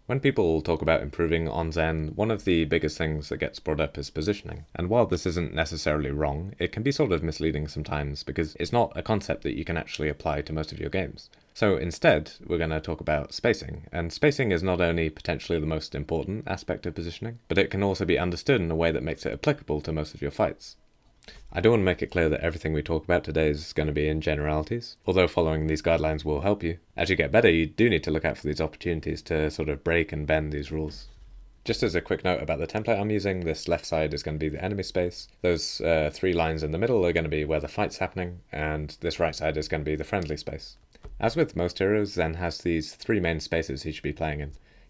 When people talk about improving on Zen, one of the biggest things that gets brought up is positioning. And while this isn't necessarily wrong, it can be sort of misleading sometimes because it's not a concept that you can actually apply to most of your games. So instead, we're going to talk about spacing. And spacing is not only potentially the most important aspect of positioning, but it can also be understood in a way that makes it applicable to most of your fights. I do want to make it clear that everything we talk about today is going to be in generalities, although following these guidelines will help you. As you get better, you do need to look out for these opportunities to sort of break and bend these rules. Just as a quick note about the template I'm using, this left side is going to be the enemy space, those three lines in the middle are going to be where the fight's happening, and this right side is going to be the friendly space. As with most heroes, Zen has these three main spaces he should be playing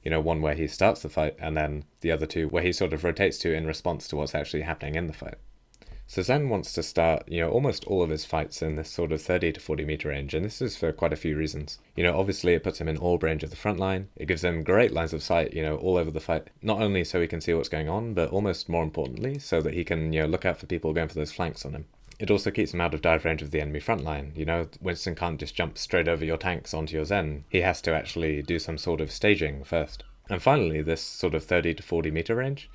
in. One where he starts the fight, and then the other two where he sort of rotates to in response to what's actually happening in the fight. So Zen wants to start, almost all of his fights in this sort of 30 to 40 meter range, and this is for quite a few reasons. Obviously it puts him in all range of the front line. It gives him great lines of sight, all over the fight. Not only so he can see what's going on, but almost more importantly, so that he can, look out for people going for those flanks on him. It also keeps him out of dive range of the enemy front line. Winston can't just jump straight over your tanks onto your Zen. He has to actually do some sort of staging first. And finally, this sort of 30 to 40 meter range,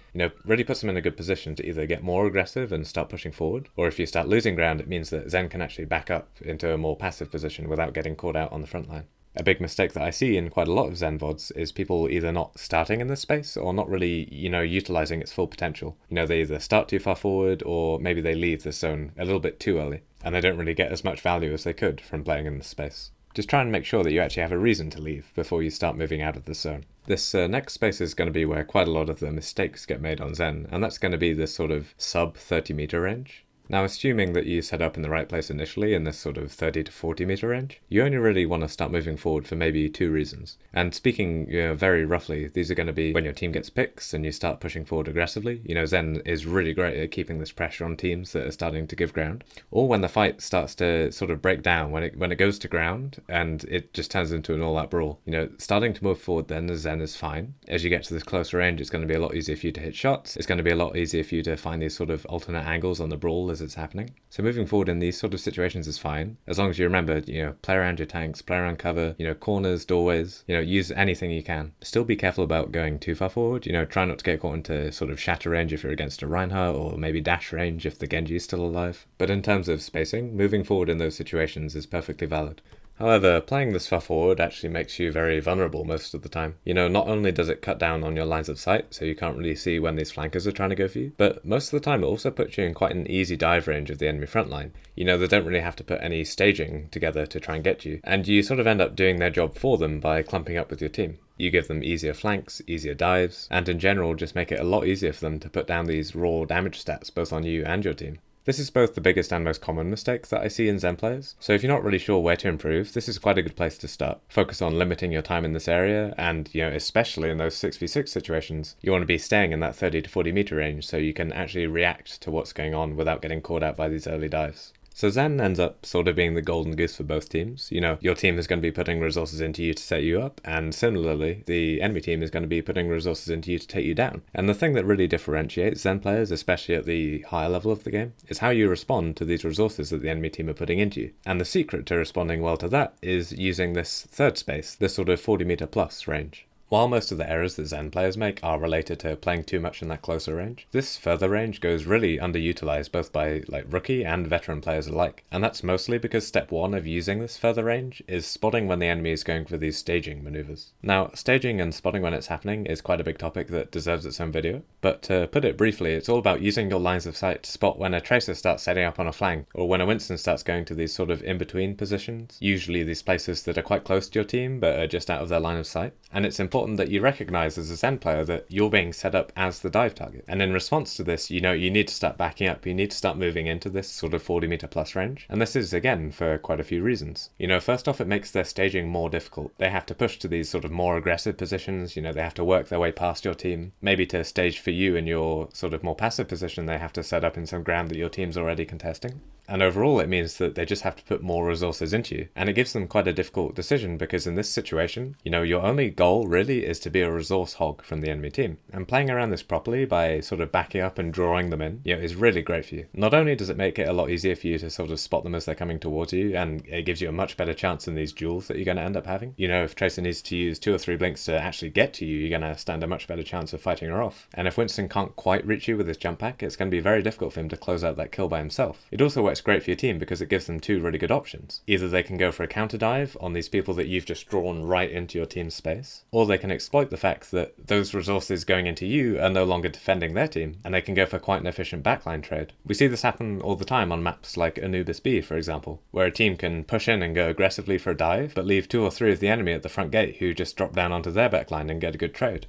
really puts them in a good position to either get more aggressive and start pushing forward, or if you start losing ground, it means that Zen can actually back up into a more passive position without getting caught out on the front line. A big mistake that I see in quite a lot of Zen VODs is people either not starting in this space or not really, utilizing its full potential. They either start too far forward or maybe they leave the zone a little bit too early, and they don't really get as much value as they could from playing in this space. Just try and make sure that you actually have a reason to leave before you start moving out of the zone. This next space is going to be where quite a lot of the mistakes get made on Zen, and that's going to be this sort of sub 30 meter range. Now, assuming that you set up in the right place initially in this sort of 30 to 40 meter range, you only really want to start moving forward for maybe two reasons. And speaking very roughly, these are going to be when your team gets picks and you start pushing forward aggressively. Zen is really great at keeping this pressure on teams that are starting to give ground. Or when the fight starts to sort of break down, when it goes to ground and it just turns into an all-out brawl. Starting to move forward then as Zen is fine. As you get to this closer range, it's going to be a lot easier for you to hit shots. It's going to be a lot easier for you to find these sort of alternate angles on the brawl as it's happening. So moving forward in these sort of situations is fine, as long as you remember, play around your tanks, play around cover, corners, doorways, use anything you can. Still be careful about going too far forward, try not to get caught into sort of shatter range if you're against a Reinhardt, or maybe dash range if the Genji is still alive. But in terms of spacing, moving forward in those situations is perfectly valid. However, playing this far forward actually makes you very vulnerable most of the time. Not only does it cut down on your lines of sight, so you can't really see when these flankers are trying to go for you, but most of the time it also puts you in quite an easy dive range of the enemy front line. They don't really have to put any staging together to try and get you, and you sort of end up doing their job for them by clumping up with your team. You give them easier flanks, easier dives, and in general just make it a lot easier for them to put down these raw damage stats both on you and your team. This is both the biggest and most common mistake that I see in Zen players, so if you're not really sure where to improve, this is quite a good place to start. Focus on limiting your time in this area, and especially in those 6v6 situations, you want to be staying in that 30 to 40 meter range so you can actually react to what's going on without getting caught out by these early dives. So Zen ends up sort of being the golden goose for both teams. Your team is going to be putting resources into you to set you up, and similarly, the enemy team is going to be putting resources into you to take you down. And the thing that really differentiates Zen players, especially at the higher level of the game, is how you respond to these resources that the enemy team are putting into you. And the secret to responding well to that is using this third space, this sort of 40 meter plus range. While most of the errors that Zen players make are related to playing too much in that closer range, this further range goes really underutilized both by rookie and veteran players alike. And that's mostly because step one of using this further range is spotting when the enemy is going for these staging maneuvers. Now, staging and spotting when it's happening is quite a big topic that deserves its own video, but to put it briefly, it's all about using your lines of sight to spot when a Tracer starts setting up on a flank, or when a Winston starts going to these sort of in-between positions, usually these places that are quite close to your team but are just out of their line of sight. And it's important that you recognize as a Zen player that you're being set up as the dive target. And in response to this, you need to start backing up. You need to start moving into this sort of 40 meter plus range. And this is, again, for quite a few reasons. First off, it makes their staging more difficult. They have to push to these sort of more aggressive positions. They have to work their way past your team. Maybe to stage for you in your sort of more passive position, they have to set up in some ground that your team's already contesting. And overall, it means that they just have to put more resources into you. And it gives them quite a difficult decision because in this situation, your only goal really is to be a resource hog from the enemy team. And playing around this properly by sort of backing up and drawing them in, is really great for you. Not only does it make it a lot easier for you to sort of spot them as they're coming towards you, and it gives you a much better chance in these duels that you're going to end up having. If Tracer needs to use 2 or 3 blinks to actually get to you, you're going to stand a much better chance of fighting her off. And if Winston can't quite reach you with his jump pack, it's going to be very difficult for him to close out that kill by himself. It also works great for your team because it gives them 2 really good options. Either they can go for a counter dive on these people that you've just drawn right into your team's space, or they can exploit the fact that those resources going into you are no longer defending their team, and they can go for quite an efficient backline trade. We see this happen all the time on maps like Anubis B, for example, where a team can push in and go aggressively for a dive, but leave 2 or 3 of the enemy at the front gate who just drop down onto their backline and get a good trade.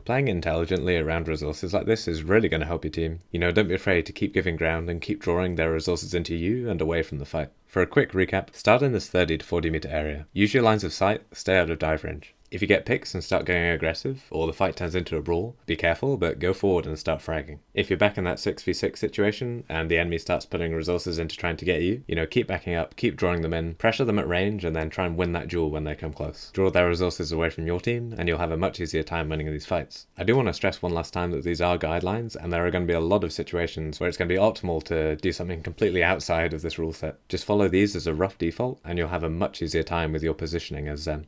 Playing intelligently around resources like this is really going to help your team. Don't be afraid to keep giving ground and keep drawing their resources into you and away from the fight. For a quick recap, start in this 30 to 40 meter area. Use your lines of sight, stay out of dive range. If you get picks and start going aggressive, or the fight turns into a brawl, be careful, but go forward and start fragging. If you're back in that 6v6 situation, and the enemy starts putting resources into trying to get you, keep backing up, keep drawing them in, pressure them at range, and then try and win that duel when they come close. Draw their resources away from your team, and you'll have a much easier time winning these fights. I do want to stress one last time that these are guidelines, and there are going to be a lot of situations where it's going to be optimal to do something completely outside of this rule set. Just follow these as a rough default, and you'll have a much easier time with your positioning as Zen.